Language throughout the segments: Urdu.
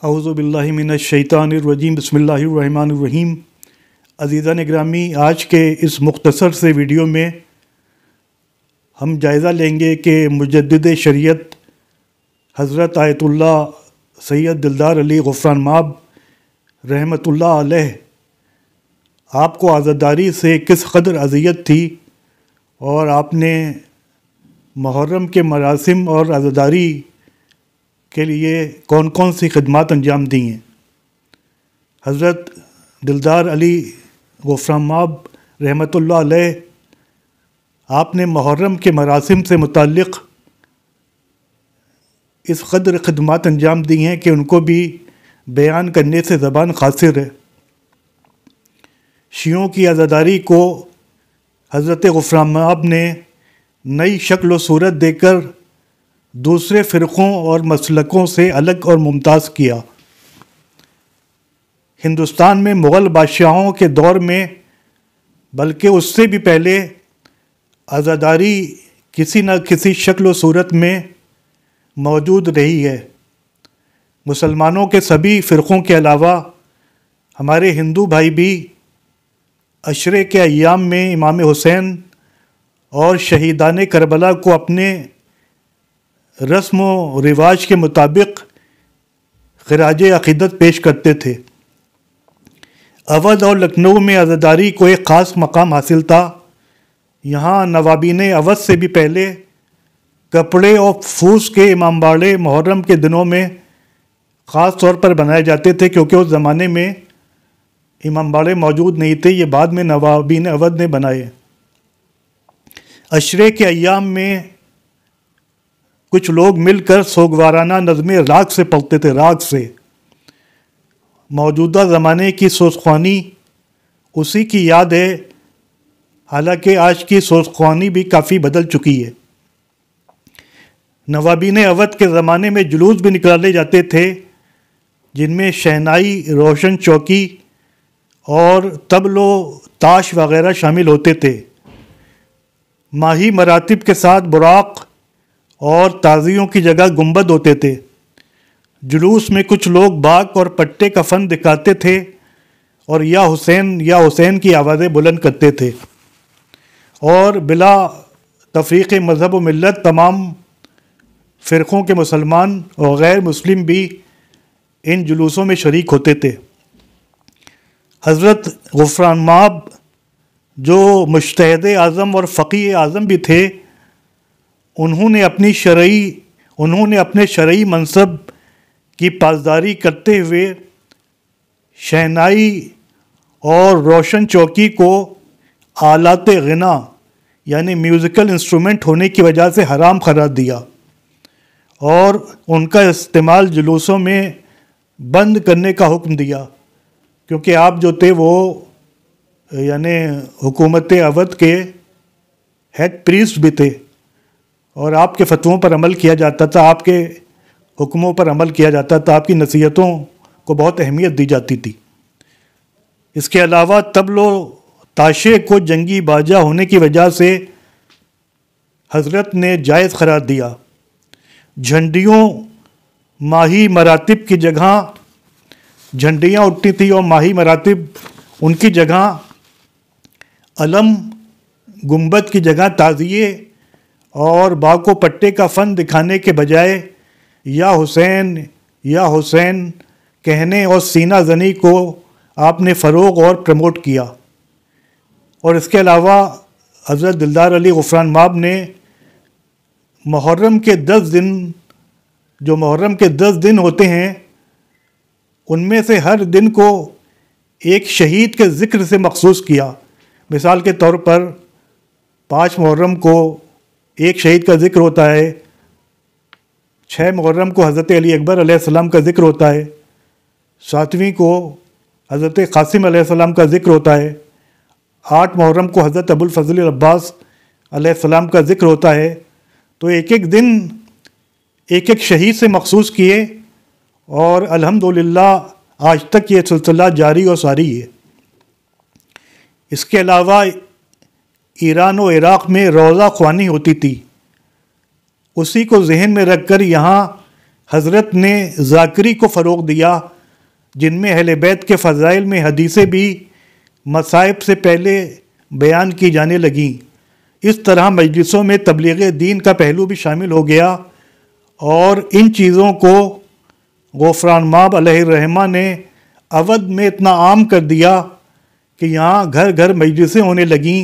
اعوذ باللہ من الشیطان الرجیم بسم اللہ الرحمن الرحیم۔ عزیزان گرامی، آج کے اس مختصر سے ویڈیو میں ہم جائزہ لیں گے کہ مجدد شریعت حضرت آیت اللہ سید دلدار علی غفران مآب رحمۃ اللہ علیہ آپ کو عزاداری سے کس قدر اذیت تھی اور آپ نے محرم کے مراسم اور عزاداری کے لیے کون کون سی خدمات انجام دی ہیں۔ حضرت دلدار علی غفران مآب رحمۃ اللہ علیہ آپ نے محرم کے مراسم سے متعلق اس قدر خدمات انجام دی ہیں کہ ان کو بھی بیان کرنے سے زبان قاصر ہے۔ شیعوں کی عزاداری کو حضرت غفران مآب نے نئی شکل و صورت دے کر دوسرے فرقوں اور مسلکوں سے الگ اور ممتاز کیا۔ ہندوستان میں مغل بادشاہوں کے دور میں بلکہ اس سے بھی پہلے عزاداری کسی نہ کسی شکل و صورت میں موجود رہی ہے۔ مسلمانوں کے سبھی فرقوں کے علاوہ ہمارے ہندو بھائی بھی عشرے کے ایام میں امام حسین اور شہیدان کربلا کو اپنے رسم و رواج کے مطابق خراج عقیدت پیش کرتے تھے۔ اودھ اور لکھنؤ میں عزاداری کو ایک خاص مقام حاصل تھا۔ یہاں نوابین اودھ سے بھی پہلے کپڑے اور پھوس کے امام باڑے محرم کے دنوں میں خاص طور پر بنائے جاتے تھے، کیونکہ اس زمانے میں امام باڑے موجود نہیں تھے، یہ بعد میں نوابین اودھ نے بنائے۔ عشرے کے ایام میں کچھ لوگ مل کر سوگوارانہ نظمیں راگ سے پڑھتے تھے، راگ سے۔ موجودہ زمانے کی سوزخوانی اسی کی یاد ہے، حالانکہ آج کی سوزخوانی بھی کافی بدل چکی ہے۔ نوابین اودھ کے زمانے میں جلوس بھی نکالے جاتے تھے، جن میں شہنائی، روشن چوکی اور طبل و تاش وغیرہ شامل ہوتے تھے۔ ماہی مراتب کے ساتھ براق اور تازیوں کی جگہ گنبد ہوتے تھے۔ جلوس میں کچھ لوگ باک اور پٹے کا فن دکھاتے تھے اور یا حسین کی آوازیں بلند کرتے تھے، اور بلا تفریق مذہب و ملت تمام فرقوں کے مسلمان اور غیر مسلم بھی ان جلوسوں میں شریک ہوتے تھے۔ حضرت غفران مآب جو مجتہد اعظم اور فقیہ اعظم بھی تھے، انہوں نے اپنے شرعی منصب کی پاسداری کرتے ہوئے شہنائی اور روشن چوکی کو آلات غنا یعنی میوزیکل انسٹرومنٹ ہونے کی وجہ سے حرام قرار دیا اور ان کا استعمال جلوسوں میں بند کرنے کا حکم دیا، کیونکہ آپ جو تھے وہ یعنی حکومت اودھ کے ہیڈ پریسٹ بھی تھے اور آپ کے فتووں پر عمل کیا جاتا تھا، آپ کے حکموں پر عمل کیا جاتا تھا، آپ کی نصیحتوں کو بہت اہمیت دی جاتی تھی۔ اس کے علاوہ طبل و تاشے کو جنگی باجا ہونے کی وجہ سے حضرت نے جائز قرار دیا۔ جھنڈیوں ماہی مراتب کی جگہ جھنڈیاں اٹھتی تھیں اور ماہی مراتب ان کی جگہ علم، گنبد کی جگہ تعزیے اور باک و پٹے کا فن دکھانے کے بجائے یا حسین کہنے اور سینہ زنی کو آپ نے فروغ اور پروموٹ کیا۔ اور اس کے علاوہ حضرت دلدار علی غفران مآب نے محرم کے 10 دن ہوتے ہیں، ان میں سے ہر دن کو ایک شہید کے ذکر سے مخصوص کیا۔ مثال کے طور پر 5 محرم کو ایک شہید کا ذکر ہوتا ہے، 6 محرم کو حضرت علی اکبر علیہ السلام کا ذکر ہوتا ہے، 7ویں کو حضرت قاسم علیہ السلام کا ذکر ہوتا ہے، 8 محرم کو حضرت ابو الفضل العباس علیہ السلام کا ذکر ہوتا ہے۔ تو ایک دن ایک شہید سے مخصوص کیے، اور الحمدللہ آج تک یہ سلسلہ جاری و ساری ہے۔ اس کے علاوہ ایران و عراق میں روزہ خوانی ہوتی تھی، اسی کو ذہن میں رکھ کر یہاں حضرت نے ذاکری کو فروغ دیا، جن میں اہل بیت کے فضائل میں حدیثیں بھی مصائب سے پہلے بیان کی جانے لگیں۔ اس طرح مجلسوں میں تبلیغ دین کا پہلو بھی شامل ہو گیا، اور ان چیزوں کو غفران مآب علیہ الرحمہ نے اودھ میں اتنا عام کر دیا کہ یہاں گھر گھر مجلسیں ہونے لگیں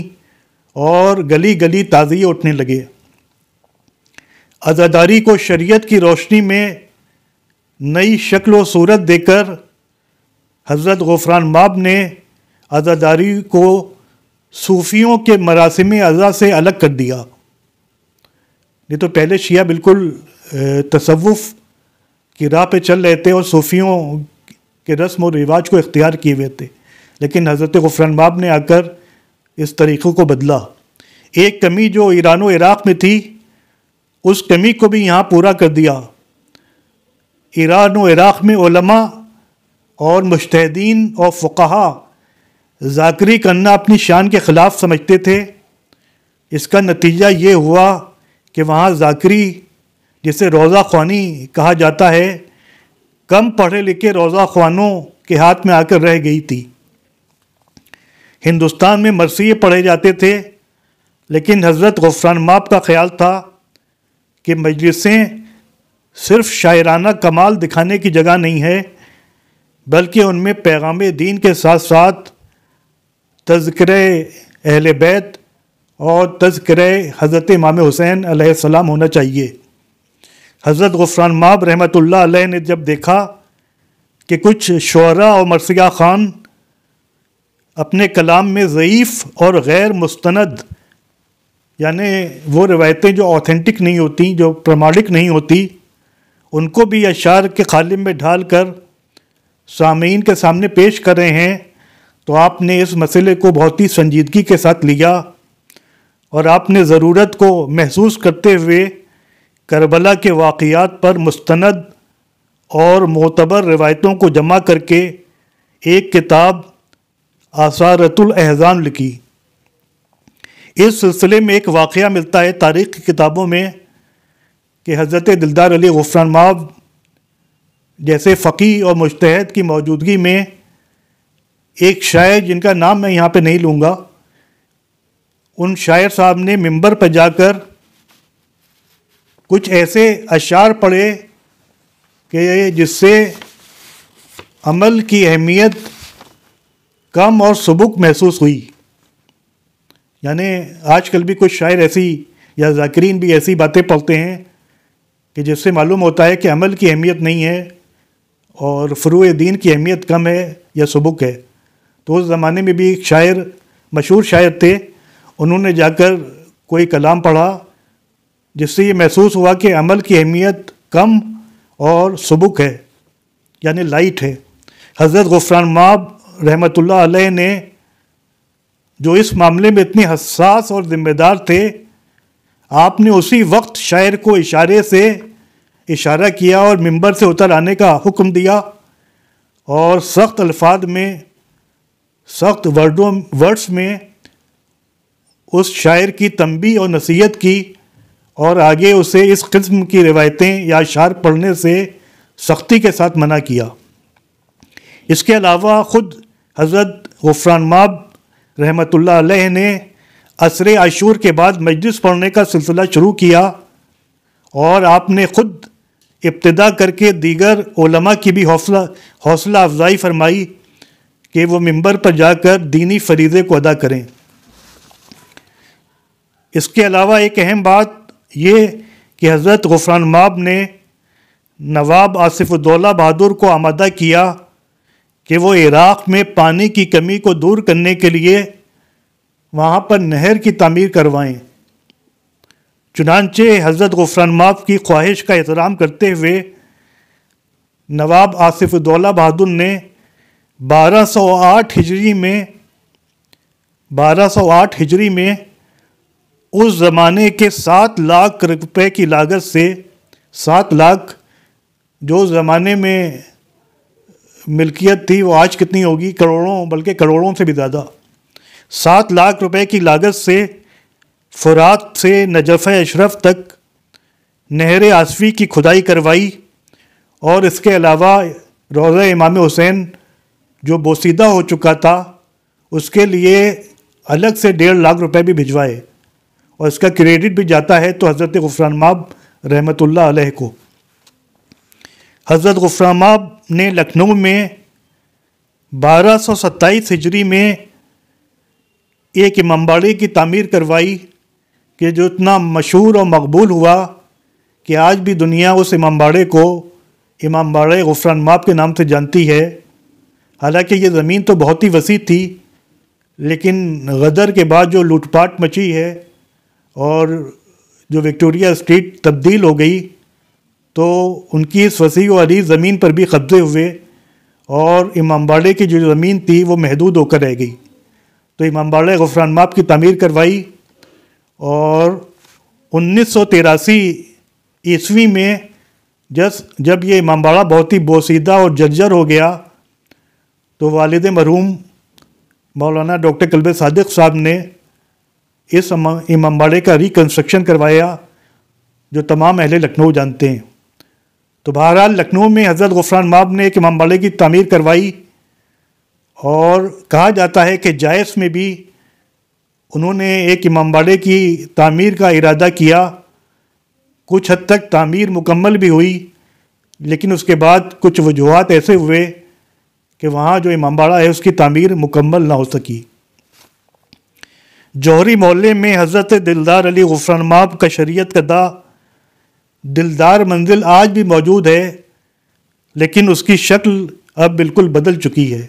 اور گلی گلی تعزیے اٹھنے لگے۔ عزاداری کو شریعت کی روشنی میں نئی شکل و صورت دے کر حضرت غفران مآب نے عزاداری کو صوفیوں کے مراسم عزا سے الگ کر دیا۔ نہیں تو پہلے شیعہ بالکل تصوف کی راہ پہ چل رہے تھے اور صوفیوں کے رسم و رواج کو اختیار کیے ہوئے تھے، لیکن حضرت غفران مآب نے آ کر اس طریقوں کو بدلا۔ ایک کمی جو ایران و عراق میں تھی، اس کمی کو بھی یہاں پورا کر دیا۔ ایران و عراق میں علماء اور مجتہدین اور فقہا ذاکری کرنا اپنی شان کے خلاف سمجھتے تھے۔ اس کا نتیجہ یہ ہوا کہ وہاں ذاکری، جسے روضہ خوانی کہا جاتا ہے، کم پڑھے لکھے روضہ خوانوں کے ہاتھ میں آ کر رہ گئی تھی۔ ہندوستان میں مرثیے پڑھے جاتے تھے، لیکن حضرت غفران مآب کا خیال تھا کہ مجلسیں صرف شاعرانہ کمال دکھانے کی جگہ نہیں ہے، بلکہ ان میں پیغام دین کے ساتھ ساتھ تذکرہ اہل بیت اور تذکرہ حضرت امام حسین علیہ السلام ہونا چاہیے۔ حضرت غفران مآب رحمۃ اللہ علیہ نے جب دیکھا کہ کچھ شعراء اور مرثیہ خوان اپنے کلام میں ضعیف اور غیر مستند، یعنی وہ روایتیں جو آتھینٹک نہیں ہوتی، جو پرامانک نہیں ہوتی، ان کو بھی اشعار کے قالب میں ڈھال کر سامعین کے سامنے پیش کر رہے ہیں، تو آپ نے اس مسئلے کو بہت ہی سنجیدگی کے ساتھ لیا، اور آپ نے ضرورت کو محسوس کرتے ہوئے کربلا کے واقعات پر مستند اور معتبر روایتوں کو جمع کر کے ایک کتاب آثارۃ الاحزان لکھی۔ اس سلسلے میں ایک واقعہ ملتا ہے تاریخ کی کتابوں میں کہ حضرت دلدار علی غفران مآب جیسے فقیہ اور مجتہد کی موجودگی میں ایک شاعر، جن کا نام میں یہاں پہ نہیں لوں گا، ان شاعر صاحب نے ممبر پر جا کر کچھ ایسے اشعار پڑھے کہ جس سے عمل کی اہمیت کم اور سبک محسوس ہوئی۔ یعنی آج کل بھی کچھ شاعر ایسی یا ذاکرین بھی ایسی باتیں پڑھتے ہیں کہ جس سے معلوم ہوتا ہے کہ عمل کی اہمیت نہیں ہے اور فروع دین کی اہمیت کم ہے یا سبک ہے۔ تو اس زمانے میں بھی ایک شاعر، مشہور شاعر تھے، انہوں نے جا کر کوئی کلام پڑھا جس سے یہ محسوس ہوا کہ عمل کی اہمیت کم اور سبک ہے، یعنی لائٹ ہے۔ حضرت غفران مآب رحمۃ اللہ علیہ نے جو اس معاملے میں اتنے حساس اور ذمہ دار تھے، آپ نے اسی وقت شاعر کو اشارے سے اشارہ کیا اور ممبر سے اتر آنے کا حکم دیا، اور سخت الفاظ میں، سخت ورڈز میں اس شاعر کی تنبیہ اور نصیحت کی، اور آگے اسے اس قسم کی روایتیں یا اشعار پڑھنے سے سختی کے ساتھ منع کیا۔ اس کے علاوہ خود حضرت غفران مآب رحمۃ اللہ علیہ نے عصر عاشور کے بعد مجلس پڑھنے کا سلسلہ شروع کیا، اور آپ نے خود ابتدا کر کے دیگر علماء کی بھی حوصلہ افزائی فرمائی کہ وہ ممبر پر جا کر دینی فریضے کو ادا کریں۔ اس کے علاوہ ایک اہم بات یہ کہ حضرت غفران مآب نے نواب آصف الدولہ بہادر کو آمادہ کیا کہ وہ عراق میں پانی کی کمی کو دور کرنے کے لیے وہاں پر نہر کی تعمیر کروائیں۔ چنانچہ حضرت غفران مآب کی خواہش کا احترام کرتے ہوئے نواب آصف الدولہ بہادر نے 1208 ہجری میں اس زمانے کے 7 لاکھ روپے کی لاگت سے، 7 لاکھ جو زمانے میں ملکیت تھی وہ آج کتنی ہوگی، کروڑوں، بلکہ کروڑوں سے بھی زیادہ، 7 لاکھ روپے کی لاگت سے فرات سے نجف اشرف تک نہر آصفی کی کھدائی کروائی، اور اس کے علاوہ روضہ امام حسین جو بوسیدہ ہو چکا تھا اس کے لیے الگ سے 1.5 لاکھ روپے بھی بھجوائے، اور اس کا کریڈٹ بھی جاتا ہے تو حضرت غفران مآب رحمۃ اللہ علیہ کو۔ حضرت غفران مآب نے لکھنؤ میں 1227 ہجری میں ایک امامباڑے کی تعمیر کروائی کہ جو اتنا مشہور اور مقبول ہوا کہ آج بھی دنیا اس امامباڑے کو امامباڑے غفران مآب کے نام سے جانتی ہے۔ حالانکہ یہ زمین تو بہت ہی وسیع تھی، لیکن غدر کے بعد جو لوٹ پاٹ مچی ہے اور جو وکٹوریہ اسٹریٹ تبدیل ہو گئی تو ان کی اس وسیع و عریض زمین پر بھی قبضے ہوئے، اور امامباڑے کی جو زمین تھی وہ محدود ہو کر رہ گئی۔ تو امامباڑے غفران مآب کی تعمیر کروائی، اور 1983 عیسوی میں جب یہ امامباڑہ بہت ہی بوسیدہ اور جرجر ہو گیا تو والد مرحوم مولانا ڈاکٹر کلب صادق صاحب نے اس امامباڑے کا ریکنسٹرکشن کروایا جو تمام اہل لکھنؤ جانتے ہیں۔ تو بہرحال لکھنؤ میں حضرت غفران مآب نے ایک امامباڑے کی تعمیر کروائی، اور کہا جاتا ہے کہ جائس میں بھی انہوں نے ایک امامباڑے کی تعمیر کا ارادہ کیا۔ کچھ حد تک تعمیر مکمل بھی ہوئی، لیکن اس کے بعد کچھ وجوہات ایسے ہوئے کہ وہاں جو امامباڑہ ہے اس کی تعمیر مکمل نہ ہو سکی۔ جوہری محلے میں حضرت دلدار علی غفران مآب کا شریعت کدہ دلدار منزل آج بھی موجود ہے، لیکن اس کی شکل اب بالکل بدل چکی ہے۔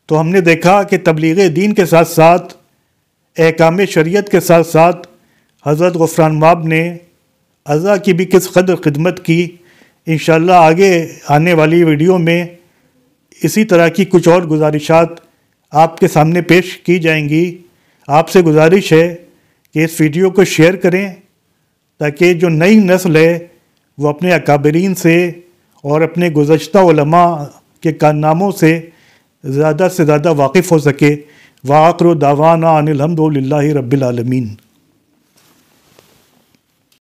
تو ہم نے دیکھا کہ تبلیغ دین کے ساتھ ساتھ احکام شریعت کے ساتھ ساتھ حضرت غفران مآب نے عزا کی بھی کس قدر خدمت کی۔ انشاءاللہ آگے آنے والی ویڈیو میں اسی طرح کی کچھ اور گزارشات آپ کے سامنے پیش کی جائیں گی۔ آپ سے گزارش ہے کہ اس ویڈیو کو شیئر کریں تاکہ جو نئی نسل ہے وہ اپنے اکابرین سے اور اپنے گزشتہ علماء کے کارناموں سے زیادہ واقف ہو سکے۔ وآخر دعوانا ان الحمد للہ رب العالمین۔